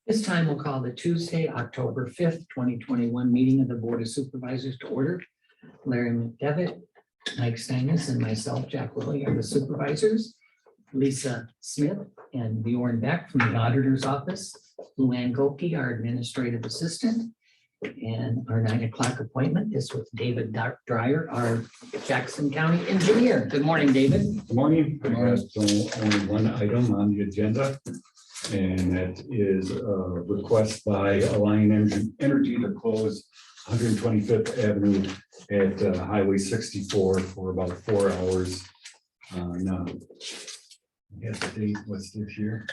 This time we'll call the Tuesday, October 5th, 2021 meeting of the Board of Supervisors to order. Larry McDevitt, Mike Steinus, and myself, Jack Willie, are the supervisors. Lisa Smith and Bjorn Beck from the Auditor's Office. Luann Goki, our administrative assistant. And our 9 o'clock appointment is with David Dreyer, our Jackson County engineer. Good morning, David. Good morning. There's only one item on the agenda, and that is a request by Alliant Energy to close 125th Avenue at Highway 64 for about 4 hours. Now, I guess the date was this year.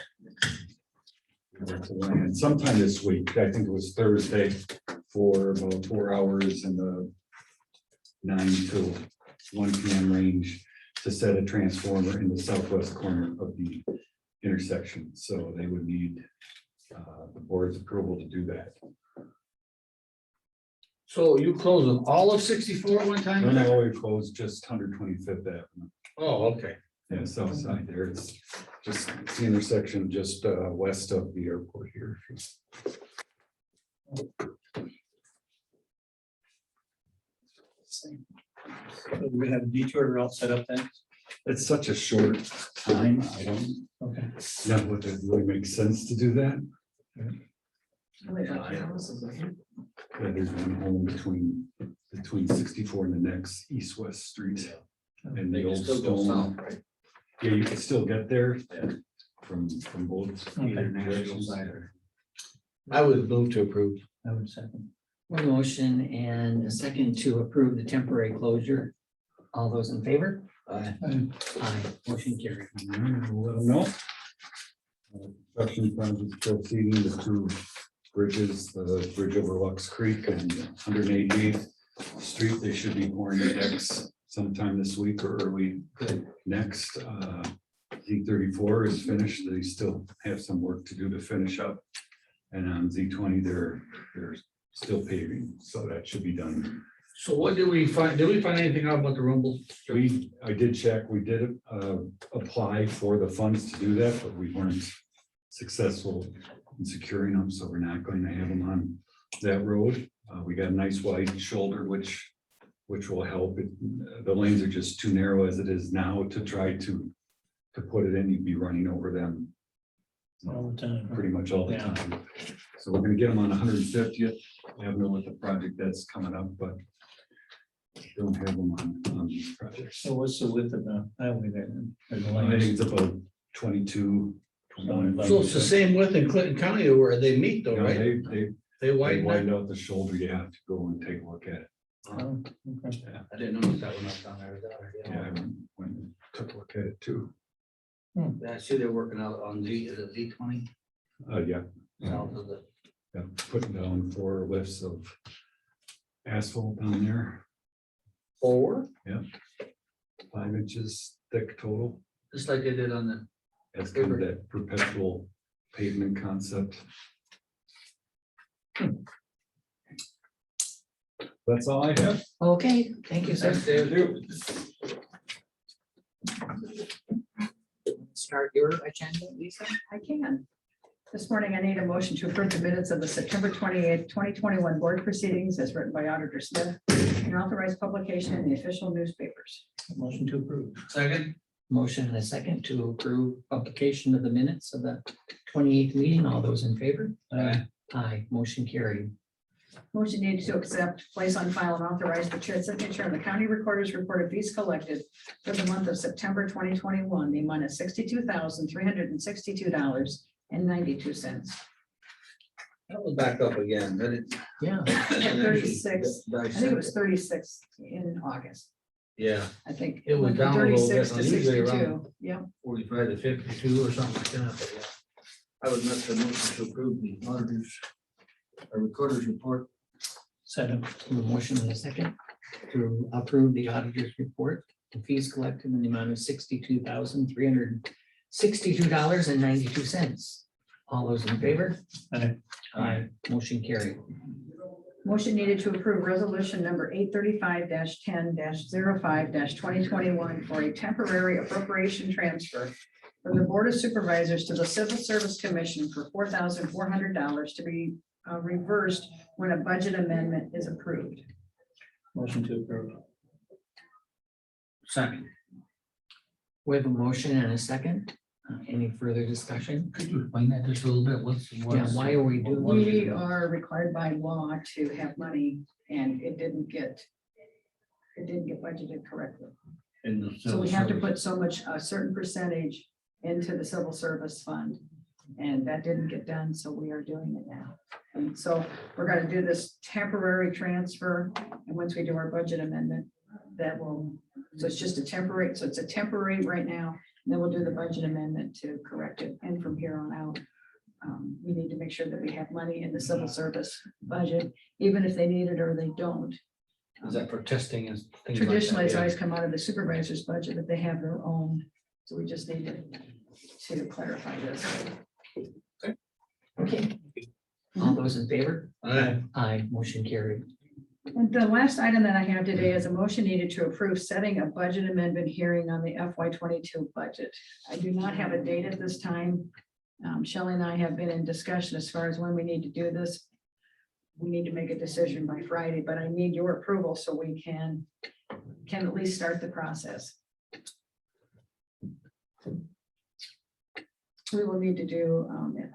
And sometime this week, I think it was Thursday, for about 4 hours in the 9 to 1 p.m. range to set a transformer in the southwest corner of the intersection. So they would need the board's approval to do that. So you close them all of 64 at one time? No, we closed just 125th Avenue. Oh, okay. Yeah, south side there. It's just the intersection just west of the airport here. So we have a detour route set up then? It's such a short time. I don't Okay. know if it really makes sense to do that. Yeah, there's one home between 64 and the next east-west street. And the old stone. Yeah, you can still get there from both. directions. I would move to approve. I would second. One motion and a second to approve the temporary closure. All those in favor? Aye. Motion carried. All right, we'll let them know. Construction project proceeding, the two bridges, the bridge over Lux Creek and 188th Street, they should be pouring the decks sometime this week or early next. Z34 is finished. They still have some work to do to finish up. And on Z20, they're still paving, so that should be done. So what did we find? Did we find anything out about the rumble? I did check, we did apply for the funds to do that, but we weren't successful in securing them, so we're not going to have them on that road. We got a nice wide shoulder, which will help. The lanes are just too narrow as it is now to try to put it in. You'd be running over them All the time. pretty much all the Yeah. time. So we're gonna get them on 150th Avenue with the project that's coming up, but don't have them on these projects. So what's the width of the highway there then? Or the I think lanes? it's about 22. 21. So it's the same width in Clinton County where they meet though, No, right? they They widen that? widened out the shoulder. You have to go and take a look at it. Oh, okay. I didn't notice that one up down there. Yeah, I went and took a look at it too. I see they're working out on Z20 Yeah, south of the. yeah, putting down 4 lifts of asphalt down there, 4, 5 inches thick total. just like they did on the. That's kind of that perpetual pavement concept. That's all I have. Okay, thank you, sir. Start your agenda, Lisa. I can. This morning, I need a motion to approve the minutes of the September 28th, 2021 board proceedings as written by Auditor Smith and authorized publication in the official newspapers. Motion to approve. Second. Motion and a second to approve publication of the minutes of the 28th meeting. All those in favor? Aye. Aye, motion carried. Motion needed to accept, place on file, and authorize the chair's signature on the county recorder's report of fees collected for the month of September 2021, the amount of $62,362.92. That was back up again, did it? Yeah, 36, I think it was 36 in August. Yeah, I think It was went from down a little 36 bit, to usually around- 62. Yeah. 45 to 52 or something like that, but yeah. I would make the motion to approve the auditors, or recorder's report. Second. a motion and a second to approve the auditor's report. The fees collected in the amount of $62,362.92. All those in favor? Aye. Aye, motion carried. Motion needed to approve resolution number 835-10-05-2021 for a temporary appropriation transfer from the Board of Supervisors to the Civil Service Commission for $4,400 to be reversed when a budget amendment is approved. Motion to approve. Second. We have a motion and a second. Any further discussion? Could you explain that just a little bit? What's? Yeah, why are we doing? We are required by law to have money and it didn't get budgeted correctly. In the So civil we have to service? put so much, a certain percentage into the civil service fund. And that didn't get done, so we are doing it now. And so we're gonna do this temporary transfer, and once we do our budget amendment, that will, so it's just a temporary, so it's a temporary right now, and then we'll do the budget amendment to correct it, and from here on out. We need to make sure that we have money in the civil service budget, even if they need it or they don't. Is that for testing and things like that? Traditionally, it's Yeah. always come out of the supervisor's budget, but they have their own, so we just need to clarify this. Okay. All those in favor? Aye. Aye, motion carried. And the last item that I have today is a motion needed to approve setting a budget amendment hearing on the FY 22 budget. I do not have a date at this time. Shelley and I have been in discussion as far as when we need to do this. We need to make a decision by Friday, but I need your approval so we can at least start the process. We will need to do,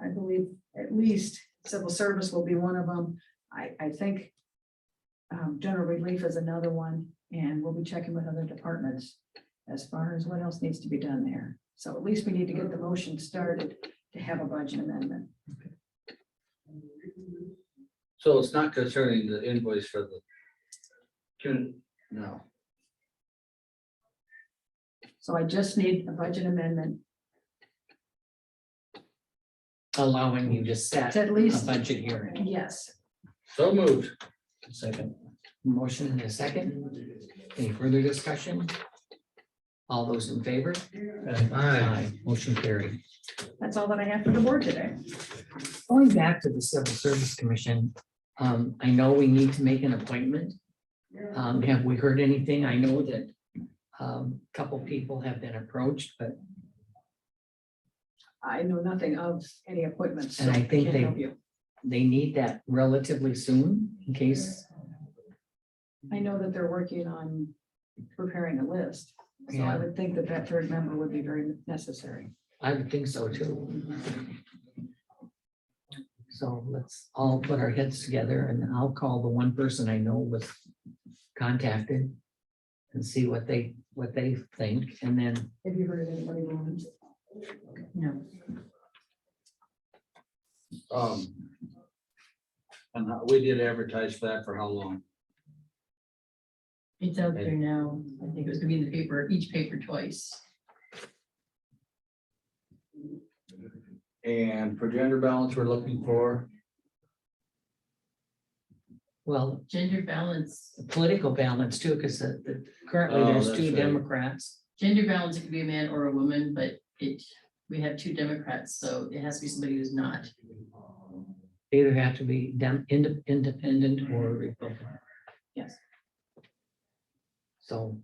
I believe, at least civil service will be one of them. I think general relief is another one, and we'll be checking with other departments as far as what else needs to be done there. So at least we need to get the motion started to have a budget amendment. So it's not concerning the invoice for the. No. So I just need a budget amendment Allowing you to set to at a least, budget hearing. yes. So moved. Second. Motion and a second. Any further discussion? All those in favor? Motion carried. That's all that I have for the board today. Going back to the Civil Service Commission, I know we need to make an appointment. Have we heard anything? I know that a couple people have been approached, but I know nothing of any appointments. And I so think can't they- help you. they need that relatively soon in case. I know that they're working on preparing a list. So I Yeah. would think that that third member would be very necessary. I would think so too. So let's all put our heads together and I'll call the one person I know was contacted and see what they think, and then Have you heard of anybody willing? No. And we did advertise for that for how long? It's out there now. I think it was gonna be in the paper, each paper twice. And for gender balance, we're looking for. well, Gender balance, political balance too, because currently Oh, there's that's two right. Democrats. gender balance, it could be a man or a woman, but we have two Democrats, so it has to be somebody who's not. They either have to be independent or Republican. Yes. So.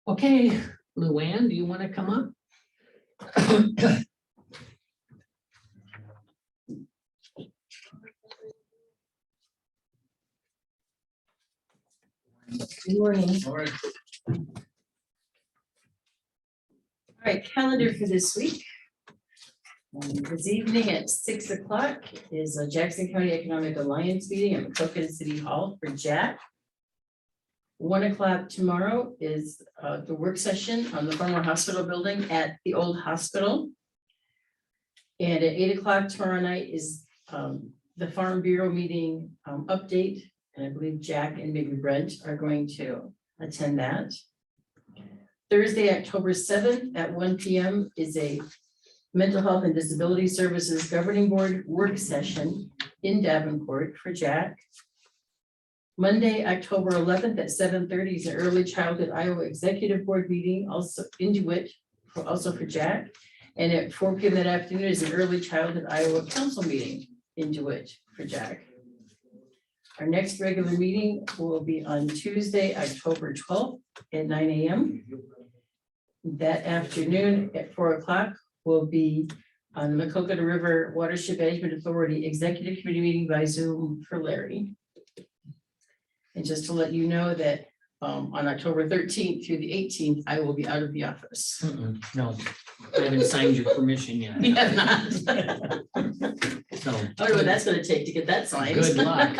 Okay, Luann, do you want to come up? Good morning. All right. All right, calendar for this week. This evening at 6 o'clock is a Jackson County Economic Alliance meeting at Makokan City Hall for Jack. 1 o'clock tomorrow is the work session on the former hospital building at the old hospital. And at 8 o'clock tomorrow night is the Farm Bureau meeting update. And I believe Jack and maybe Brent are going to attend that. Thursday, October 7th at 1 p.m. is a Mental Health and Disability Services Governing Board work session in Davenport for Jack. Monday, October 11th at 7:30 is an Early Childhood Iowa Executive Board meeting, also in DeWitt, also for Jack. And at 4 p.m. that afternoon is an Early Childhood Iowa Council meeting in DeWitt for Jack. Our next regular meeting will be on Tuesday, October 12th at 9 a.m. That afternoon at 4 o'clock will be on the Makokan River Watershed Management Authority Executive Committee meeting by Zoom for Larry. And just to let you know that on October 13th through the 18th, I will be out of the office. No, I haven't signed your permission yet. We have not. So. I wonder what that's gonna take to get that signed. Good luck.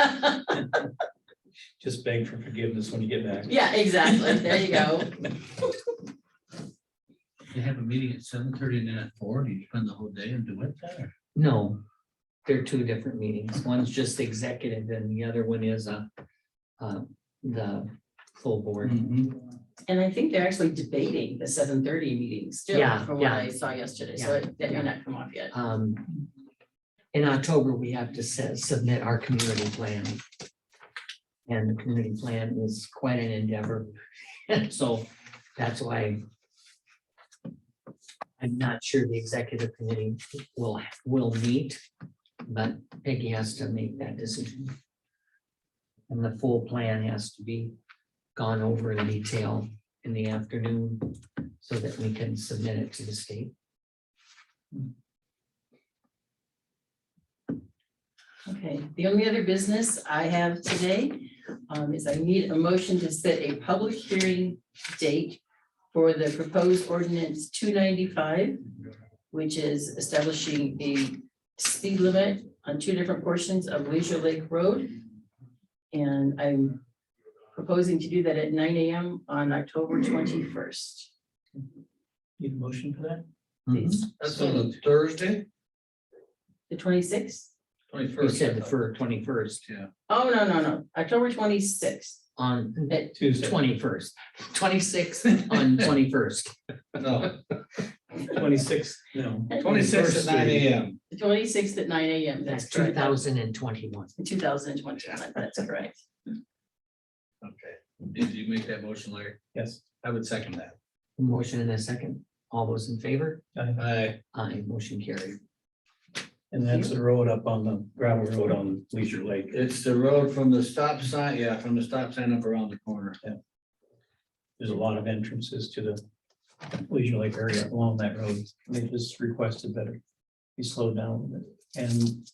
Just beg for forgiveness when you get back. Yeah, exactly. There you go. You have a meeting at 7:30 and then at 4. Do you spend the whole day and do it there? No, they're two different meetings. One's just executive and the other one is the full board. And I think they're actually debating the 7:30 meeting still, Yeah, from what yeah. I saw yesterday, so that may not come off yet. In October, we have to submit our community plan. And the community plan is quite an endeavor. So that's why I'm not sure the executive committee will meet, but Peggy has to make that decision. And the full plan has to be gone over in detail in the afternoon so that we can submit it to the state. Okay, the only other business I have today is I need a motion to set a public hearing date for the proposed ordinance 295, which is establishing a speed limit on two different portions of Leisure Lake Road. And I'm proposing to do that at 9 a.m. on October 21st. Need a motion for that? Please. That's on a Thursday, The 26th? 21st. You said the 21st Yeah. Oh, no. October 26th. on At Tuesday. 21st, 26th on 21st. No, 26, no. 26 at 9 a.m. The 26th at 9 a.m. That's That's correct. 2021. 2021, that's correct. Okay. Did you make that motion, Larry? Yes. I would second that. Motion in a second. All those in favor? Aye. Aye, motion carried. And that's the road up on the gravel road on Leisure Lake. It's the road from the stop sign, yeah, from the stop sign up around the corner. There's a lot of entrances to the Leisure Lake area along that road. They just requested that it be slowed down a little bit. And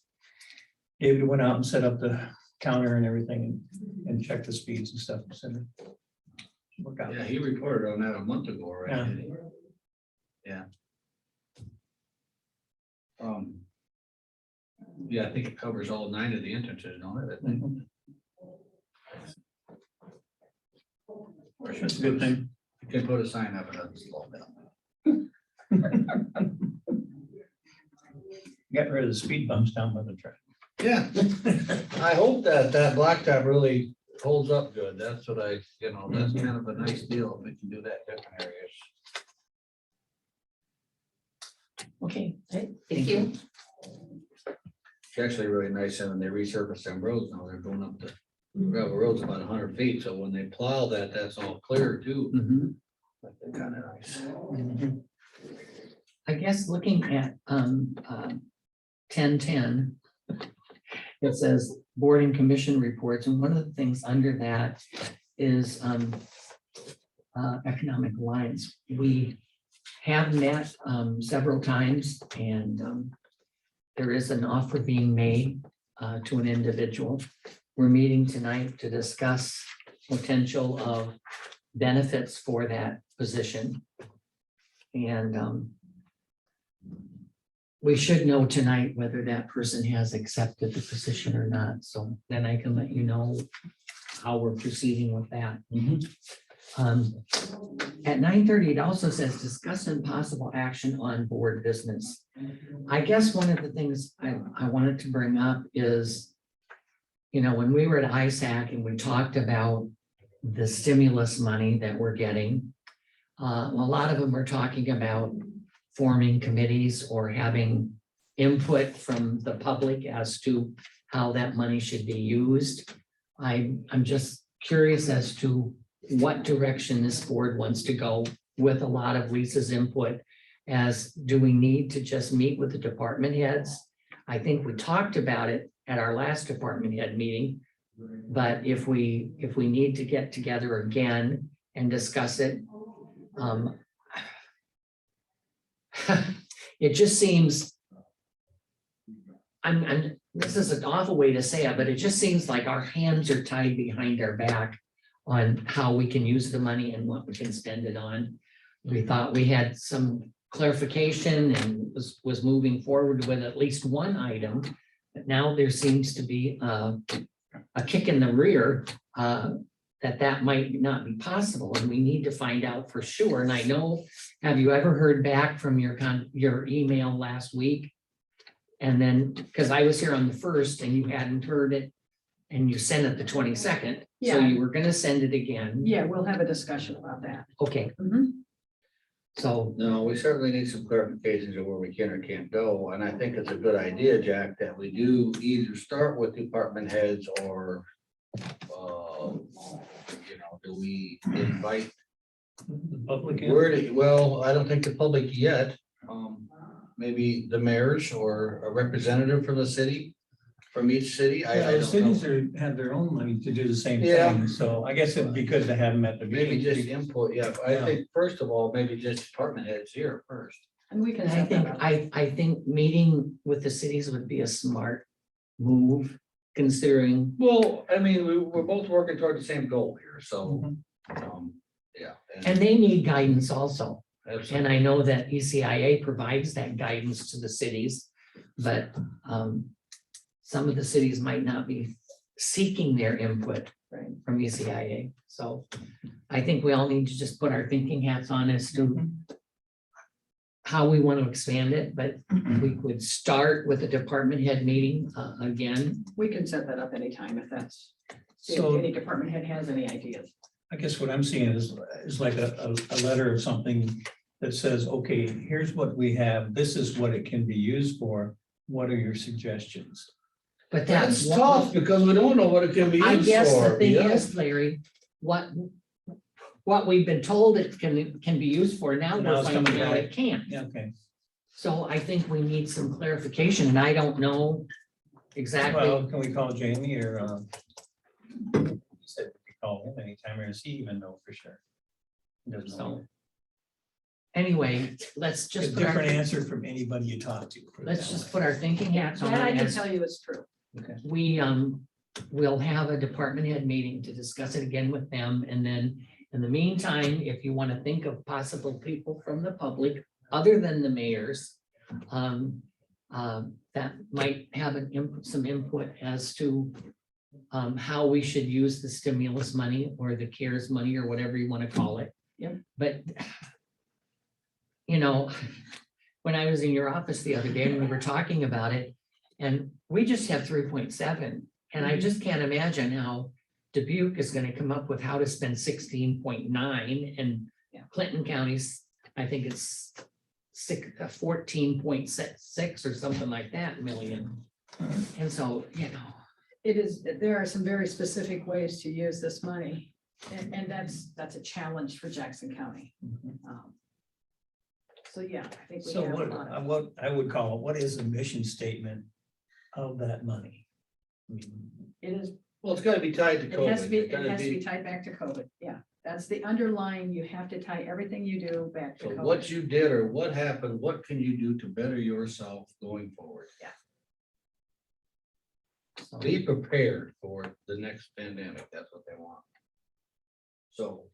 David went out and set up the counter and everything and checked the speeds and stuff. So work out. Yeah, he reported on that a month ago, right? Yeah. didn't he? Yeah. Yeah, I think it covers all 9 of the entrances, don't it? I think. That's a good thing. You can put a sign up and doesn't slow down. Got rid of the speed bumps down by the track. Yeah, I hope that blacktop really holds up good. That's what that's kind of a nice deal if we can do that in different areas. Okay, thank you. It's actually really nice and they resurfaced them roads now. They're going up the gravel roads about 100 feet. So when they plow that, that's all clear too. Mhm. That's kind of nice. I guess looking at 1010, it says board and commission reports, and one of the things under that is Economic Alliance. We have met several times, and there is an offer being made to an individual. We're meeting tonight to discuss potential of benefits for that position. And we should know tonight whether that person has accepted the position or not. So then I can let you know how we're proceeding with that. At 9:30, it also says discuss and possible action on board business. I guess one of the things I wanted to bring up is, when we were at ISAC and we talked about the stimulus money that we're getting, a lot of them were talking about forming committees or having input from the public as to how that money should be used. I'm just curious as to what direction this board wants to go with a lot of Lisa's input. As do we need to just meet with the department heads? I think we talked about it at our last department head meeting, But if we need to get together again and discuss it, it just seems, this is an awful way to say it, but it just seems like our hands are tied behind our back on how we can use the money and what we can spend it on. We thought we had some clarification and was moving forward with at least one item. But now there seems to be a kick in the rear that might not be possible, and we need to find out for sure. And I know, have you ever heard back from your email last week? And then, because I was here on the 1st and you hadn't heard it, and you sent it the 22nd, so Yeah. you were gonna send it again. Yeah, we'll have a discussion about that. Okay, Mhm. so, No, we certainly need some clarifications of where we can or can't go, and I think it's a good idea, Jack, that we do either start with department heads or, do we invite, The public. well, I don't think the public yet. Maybe the mayors or a representative from the city, from each city, I The don't cities know. have their own money to do the same Yeah. thing, so I guess it'd be good to have them at the Maybe meeting. just input, yeah, I Yeah. think first of all, maybe just department heads here first. And we can I set think, that up. I think meeting with the cities would be a smart move, considering, Well, I mean, we're both working toward the same goal here, so, Mhm. yeah. and they need guidance also. Absolutely. And I know that ECIA provides that guidance to the cities, but some of the cities might not be seeking their input Right. from ECIA. So I think we all need to just put our thinking hats on as to how we want to expand it, but we would start with a department head meeting again. We can set that up anytime if that's, if So any department head has any ideas. I guess what I'm seeing is like a letter or something that says, okay, here's what we have, this is what it can be used for. What are your suggestions? But That's that's tough because we don't know what it can be I used guess the for. thing yeah. is, Larry, what we've been told it can be used for, now Now we're it's finding coming out back. it can't. Yeah, okay. So I think we need some clarification, and I don't know exactly. Well, can we call Jamie or he said we could call him anytime, or does he even know for sure? He doesn't know. So anyway, let's A just put our, different answer from anybody you talk to. let's just put our thinking hats on. That I can as tell you is true. We will have a department head meeting to discuss it again with them, and then in the meantime, if you want to think of possible people from the public other than the mayors, that might have some input as to how we should use the stimulus money or the CARES money or whatever you want to call it. Yep. But when I was in your office the other day and we were talking about it, and we just have 3.7, and I just can't imagine how Dubuque is going to come up with how to spend 16.9, and Clinton County's, I think it's 14.6 or something like that million. And so, It is, there are some very specific ways to use this money. And that's a challenge for Jackson County. So yeah, I think we So have a lot of. what I would call, what is the mission statement of that money? I mean, It is, Well, it's gotta be tied to it has to COVID. be, It's it gotta has to be be, tied back to COVID. Yeah, that's the underlying, you have to tie everything you do back to so COVID. what you did or what happened, what can you do to better yourself going forward? so Be prepared for the next pandemic. That's what they want. So.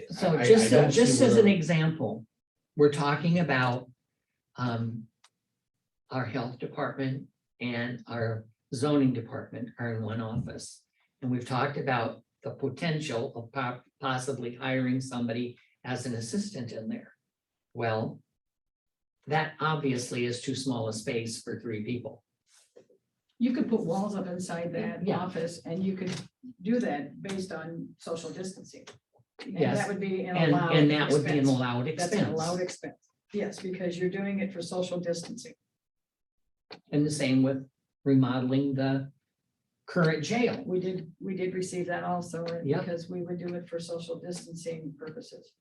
So I just don't just see as an where- example, we're talking about our health department and our zoning department are in one office. And we've talked about the potential of possibly hiring somebody as an assistant in there. Well, that obviously is too small a space for 3 people. You could put walls up inside that Yeah. office and you could do that based on social distancing. And Yes. that would be an And allowed that would be an expense. allowed That's an allowed expense. expense. Yes, because you're doing it for social distancing. And the same with remodeling the current jail. We did receive that also, Yeah. because we would do it for social distancing purposes.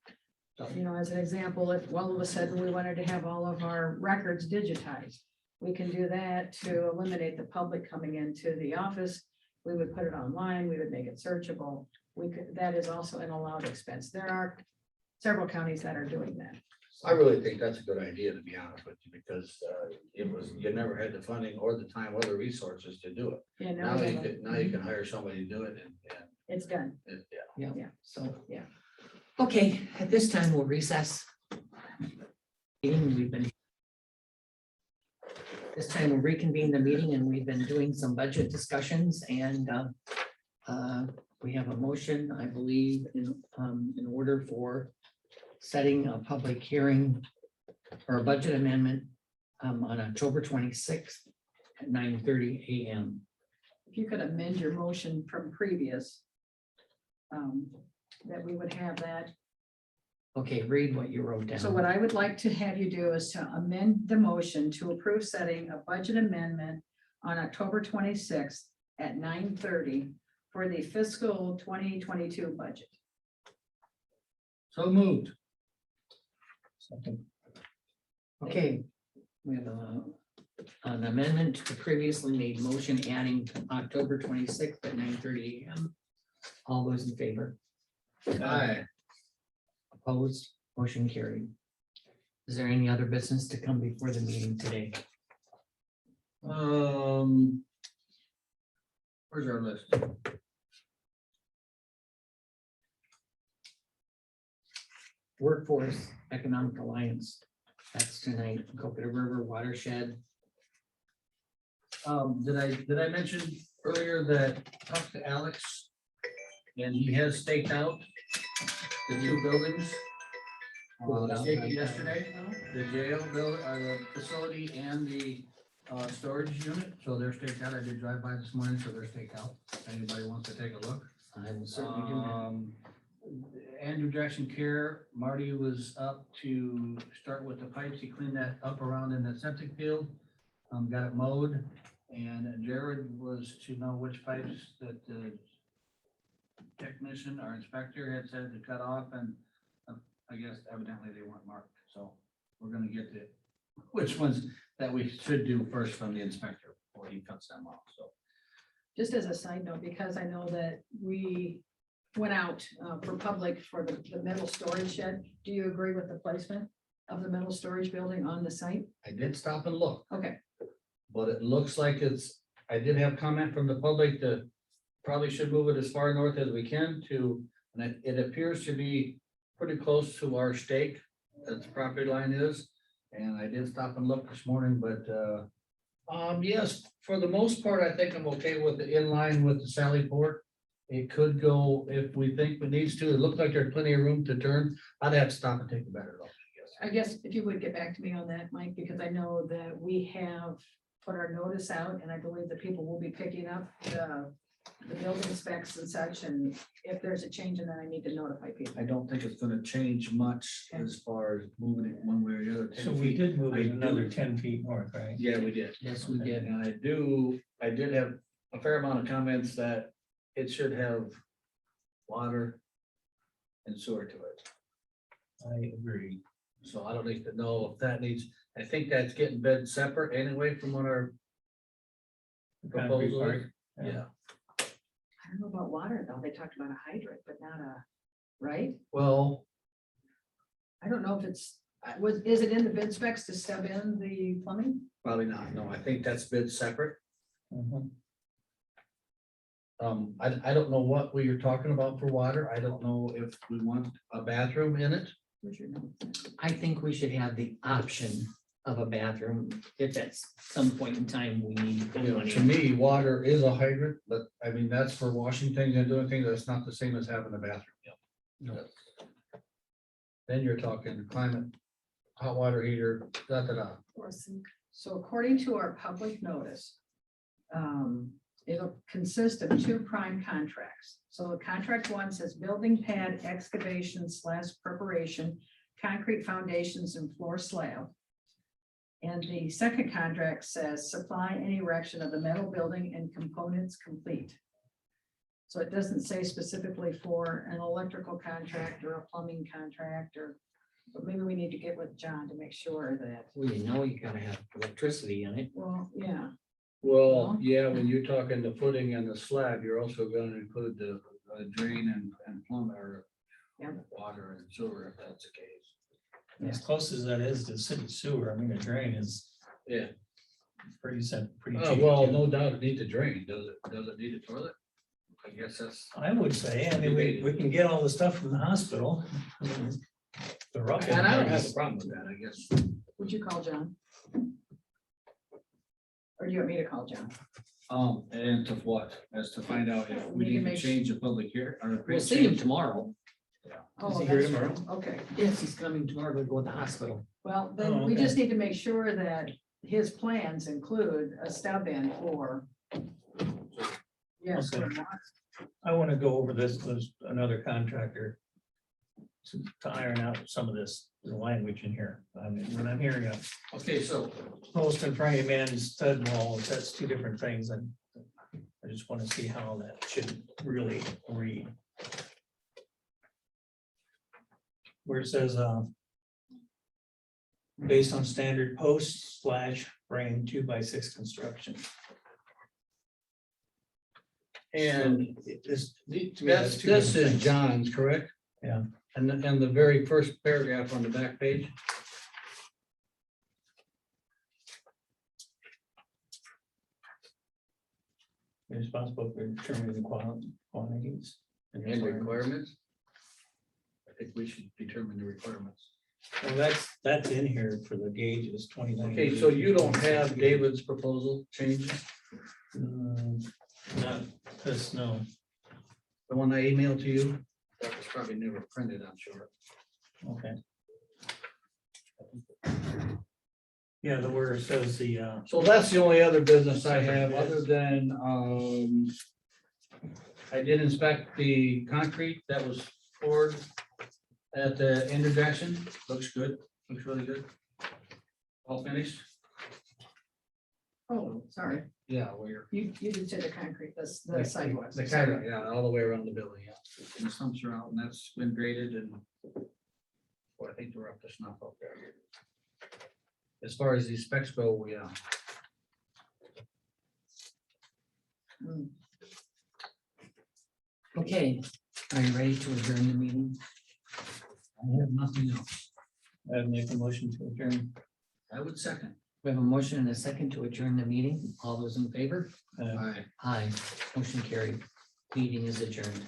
So- As an example, if all of a sudden we wanted to have all of our records digitized, we can do that to eliminate the public coming into the office. We would put it online, we would make it searchable. We could, that is also an allowed expense. There are several counties that are doing that. I really think that's a good idea, to be honest with you, because you never had the funding or the time or the resources to do it. Yeah, Now you can hire somebody to do it and it's done. yeah. Yeah. So. Yeah. Okay, at this time, we'll recess. This time we'll reconvene the meeting and we've been doing some budget discussions and we have a motion, I believe, in order for setting a public hearing or a budget amendment on October 26th at 9:30 a.m. If you could amend your motion from previous, that we would have that. Okay, read what you wrote down. So what I would like to have you do is to amend the motion to approve setting a budget amendment on October 26th at 9:30 for the fiscal 2022 budget. So moved. Second. Okay, we have an amendment to the previously made motion adding October 26th at 9:30 a.m. All those in favor? Aye. Opposed, motion carried. Is there any other business to come before the meeting today? Where's our list? Workforce Economic Alliance, that's tonight, Coconut River Watershed. Did I mention earlier that I talked to Alex and he has staked out the new buildings? Yesterday, the jail build, the facility and the storage unit, so they're staked out. I did drive by this morning, so they're staked out. If anybody wants to take a look. I will certainly do that. Andrew Jackson Care, Marty was up to start with the pipes. He cleaned that up around in the septic field. Got it mowed, and Jared was to know which pipes that the technician or inspector had said to cut off, and I guess evidently they weren't marked, so we're gonna get to which ones that we should do first from the inspector before he cuts them off, so. Just as a side note, because I know that we went out for public for the metal storage shed. Do you agree with the placement of the metal storage building on the site? I did stop and look, Okay, but it looks like I did have comment from the public that probably should move it as far north as we can and it appears to be pretty close to our stake that the property line is. And I did stop and look this morning, but, yes, for the most part, I think I'm okay with the in line with the Sally Port. It could go if we think it needs to. It looks like there's plenty of room to turn. I'd have to stop and take a better look, I I guess if you would get back to me on that, Mike, because I know that we have put our notice out and I believe that people will be picking up the building specs and such, and if there's a change in that, I need to notify people. I don't think it's gonna change much as far as moving it one way or the other. 10 So we feet. did move I it do. another 10 feet north, right? Yeah, we did. Yes, we did. And I did have a fair amount of comments that it should have water and sewer to it. I agree. So I don't need to know if that needs, I think that's getting bed separate anyway from what our Concrete proposal part, is. Yeah, I don't know about water though. They talked about a hydrant, but not a, right? well, I don't know if it's, is it in the bid specs to stub in the plumbing? probably not. No, I think that's bid separate. Mhm. I don't know what we are talking about for water. I don't know if we want a bathroom in it. Where's your note? I think we should have the option of a bathroom if at some point in time we need to put You know, one to in. me, water is a hydrant, but I mean, that's for washing things and doing things. That's not the same as having a bathroom. No. Then you're talking climate, hot water heater, da. So according to our public notice, it'll consist of 2 prime contracts. So contract 1 says building pad excavation / preparation, concrete foundations and floor slab. And the second contract says supply and erection of the metal building and components complete. So it doesn't say specifically for an electrical contract or a plumbing contract or But maybe we need to get with John to make sure that, Well, you know, you gotta have electricity in it. well, yeah, Well, yeah, when you're talking the footing and the slab, you're also gonna include the drain and plumb or Yeah. water and sewer, if that's the case. As close as that is to city sewer, I mean, a drain is Yeah. pretty pretty Oh, cheap. well, too. no doubt it needs a drain. Does it need a toilet? I guess that's, I would say, I mean, we can get all the stuff from the hospital. I mean, the rough. and I don't have a problem with that, I guess. would you call John? Or do you want me to call John? And to what? As to find out if we We need to need to make change the public here or. We'll see him tomorrow. Oh, he here that's tomorrow? true. Okay, Yes, he's coming tomorrow to go to the hospital. well, Oh, then we okay. just need to make sure that his plans include a stub in for. Yes. Okay. for water. I want to go over this, there's another contractor to iron out some of this language in here. I mean, when I'm hearing a Okay, so post in front of man stud wall, that's two different things, and I just want to see how that should really read. Where it says, based on standard post / frame 2x6 construction. and This, to me, that's, two this different is things. John's, correct? Yeah. And the very first paragraph on the back page. You're responsible for determining the quantities. And requirements. I think we should determine the requirements. Well, that's in here for the gauges, 29. Okay, so you don't have David's proposal changes? Not this, no. The one I emailed to you? That was probably never printed, I'm sure. Okay. Yeah, the where it says the, So that's the only other business I have, other than, I did inspect the concrete that was poured at the intersection. Looks good, looks really good. All finished? Oh, sorry, Yeah, we're. you did say the concrete, the sidewalks. The kind of, yeah, all the way around the building, yeah. And the stumps are out and that's been graded and. Well, I think we're up to snuff up there. As far as these specs go, we, Mm. Okay, are you ready to adjourn the meeting? I have nothing else. I'd make a motion to adjourn. I would second. We have a motion and a second to adjourn the meeting. All those in favor? Uh, Aye. Aye, motion carried. Meeting is adjourned.